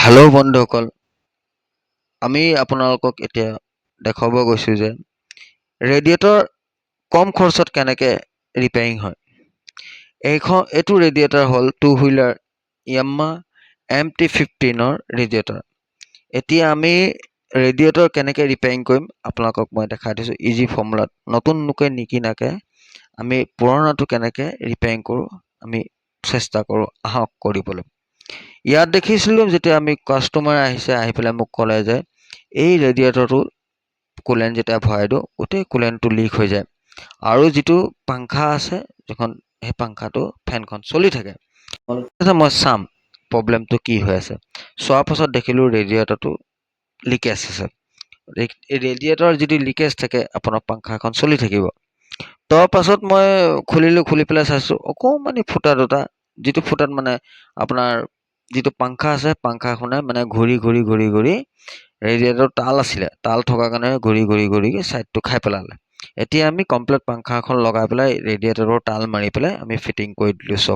Hello' বন্ধুসকল, আমি আপোনালোকক এতিয়া দেখাব গৈছোঁ যে ৰেডিয়েটৰ কম খৰচত কেনেকৈ ৰিপেয়াৰিং হয়। এইটো ৰেডিয়েটৰ হ'ল 2 হুইলাৰ য়াম্মা MT-15ৰ ৰেডিয়েটৰ। এতিয়া আমি ৰেডিয়েটৰ কেনেকৈ ৰিপেয়াৰিং কৰিম আপোনালোকক মই দেখাই দিছোঁ ইজি ফৰ্মুলাত। নতুনকৈ নিকিনাকৈ আমি পুৰণাটো কেনেকৈ ৰিপেয়াৰিং কৰোঁ আমি চেষ্টা কৰোঁ আহক কৰিবলৈ। ইয়াত দেখিছিলোঁ যেতিয়া আমি কাষ্টমাৰ আহি পেলাই মোক ক'লে যে এই ৰেডিয়েটৰটো কুলেণ্ট যেতিয়া ভৰাই দিওঁ গোটেই কুলেণ্টটো লিক হৈ যায়, আৰু যিটো পাংখা আছে যিখন সেই পাংখাটো ফেনখন চলি থাকে। মই চাম প্ৰব্লেমটো কি হৈ আছে। চোৱাৰ পাছত দেখিলোঁ ৰেডিয়েটৰটো লিকেজ আছে। ৰেডিয়েটৰ যদি লিকেজ থাকে আপোনাৰ পাংখাখন চলি থাকিব। তাৰ পাছত মই খুলি পেলাই চাইছোঁ অকণমানি ফুটা দুটা, যিটো ফুটাত মানে আপোনাৰ যিটো পাংখা আছে পাংখাখনে মানে ঘূৰি ৰেডিয়েটৰ তাল আছিলে, তাল থকাৰ কাৰণে ঘূৰি ছাইডটো খাই পেলালে। এতিয়া আমি কমপ্লিট পাংখা এখন লগাই পেলাই ৰেডিয়েটৰৰ তাল মাৰি পেলাই আমি ফিটিং কৰি দিলোঁ চক।